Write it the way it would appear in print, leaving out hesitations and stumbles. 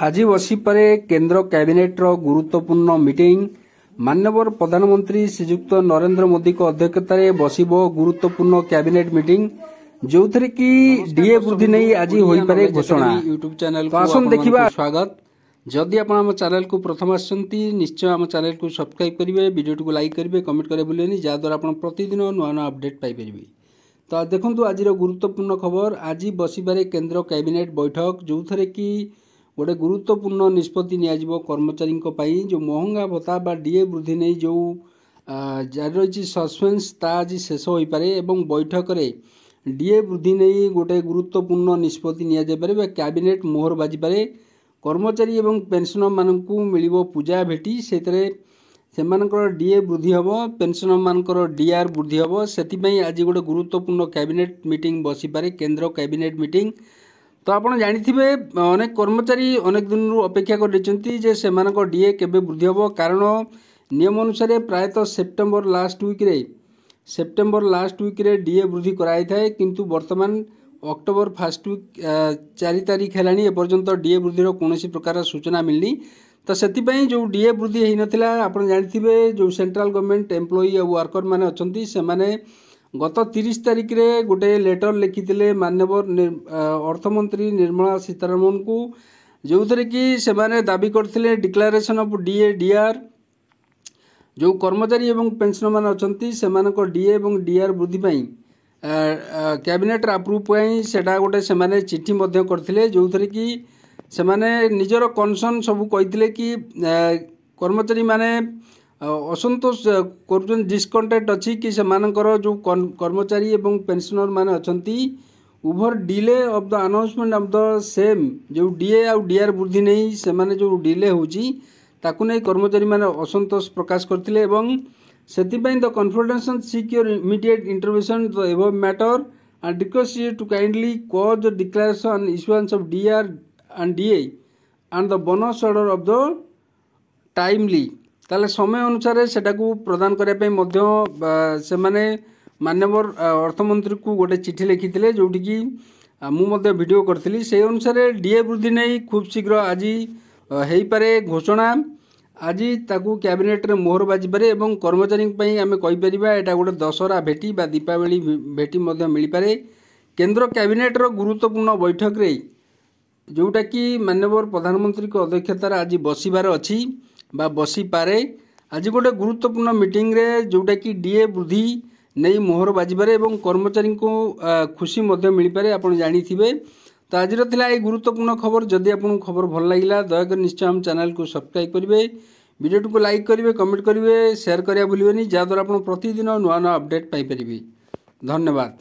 आज बसीपे केन्द्र cabinet गुरुत्वपूर्ण meeting माननीय प्रधानमंत्री श्रीजुक्त नरेंद्र मोदी को अध्यक्षतार बसिब गुरुत्वपूर्ण कैबिनेट मीटिंग जो थे कि डीए वृद्धि नहीं आज होईपारे घोषणा। यूट्यूब चैनल को आसन देखिबा स्वागत। जदि आप आम चैनल को प्रथम आसछंती निश्चय आम चैनल को सब्सक्राइब करेंगे, वीडियो को लाइक करेंगे, कमेंट करेंगे भूलेनी जहाँद्वारा आप प्रतिदिन नुआ नुआ अपडेट पाइपर। तो देखो आज गुरुत्वपूर्ण खबर आज बसीबारे केन्द्र कैबिनेट बैठक जो थे कि गोटे गुरुत्वपूर्ण निष्पत्ति नियाजिबो कर्मचारी जो महंगा भत्ता बा डीए वृद्धि नहीं जो जारी रही सस्पेंस ता आज शेष हो पारे एवं बैठक रे डीए वृद्धि नहीं गोटे गुरुत्वपूर्ण निष्पत्ति नियाजाइपारे बा कैबिनेट मोहर बाजी पारे। कर्मचारी एवं पेंशनर मानकू मिलिबो पूजा भेटी सेतरे सेमानकर डीए वृद्धि हम पेंशनर मानकर डीआर वृद्धि हम से आज गोटे गुरुत्वपूर्ण कैबिनेट मीटिंग बसी पारे केन्द्र कैबिनेट मीटिंग। तो आप जानिथिबे अनेक कर्मचारी अनेक दिन अपेक्षा कर सेमानकर डीए केबे वृद्धि हम कारण नियम अनुसार प्रायतः सेप्टेम्बर लास्ट वीक रे डीए वृद्धि कराई थाए किंतु वर्तमान अक्टोबर फर्स्ट वीक 4 तारीख है एपर्यंत डीए वृद्धि कौन प्रकार सूचना मिलनी। तो से जो डीए वृद्धि हो नाला आप जानिथिबे जो सेंट्रल गवर्नमेंट एम्प्लॉई और वर्कर माने अछंती से माने गत 30 तारीख रे गोटे लेटर लिखिथिले माननीय अर्थमंत्री निर्मला सीतारमण को जो थे कि से दाबी करथिले डिक्लेरेशन ऑफ डीए डीआर जो कर्मचारी एवं पेंशनर मान अछंती सेमानकर डीए एवं डीआर वृद्धि पई कैबिनेट अप्रूव पई सेटा गोटे से चिट्ठी मध्य करथिले जो थे कि से निजर कनसर्न सब कहिथिले कि कर्मचारी माने असंतोष कर डिस्कंटेंट अच्छी कि सेमानकर जो कर्मचारी एवं पेंशनर माने अछंती over delay of the announcement of the same जो डीए आउ डीआर वृद्धि नहीं से माने जो डिले होची ताकू नहीं कर्मचारी माने असंतोष प्रकाश करथिले एवं सेतिपई the confederation seek your immediate intervention the above matter and request you to kindly cause the declaration issuance of DR and DA and the bonus order of the timely ताले समय अनुसार सेटा को प्रदान करने से माननीय अर्थमंत्री को गोटे चिट्ठी लिखिते जोटि कि मुझे वीडियो करी से अनुसार डीए वृद्धि नहीं खूब शीघ्र आज हो पारे घोषणा आज ताकू कैबिनेट रे मोहर बाजी पारे एवं कर्मचारी आम कहीपर यहाँ गोटे दशहरा भेटी बा दीपावली भेटी मिल पारे। केन्द्र कैबिनेट रो गुरुत्वपूर्ण बैठक रे जोटा कि माननीय प्रधानमंत्री को अध्यक्षतार आज बसिबार अच्छी बा बसी पारे आज गोटे गुरुत्वपूर्ण मीटिंग रे जोटा कि डीए वृद्धि नहीं मोहर बाजिबारे एवं कर्मचारी को खुशी मिल पारे आप जानिथिबे। तो आज ये गुरुत्वपूर्ण खबर जदि आपको खबर भल लगा दयाकर निश्चय हम चैनल को सब्सक्राइब करेंगे, वीडियो को लाइक करेंगे, कमेंट करेंगे, शेयर करिया भूलिबेनी जहाँद्वारा आप प्रतिदिन नुआ नुआ अपडेट पाइपर। धन्यवाद।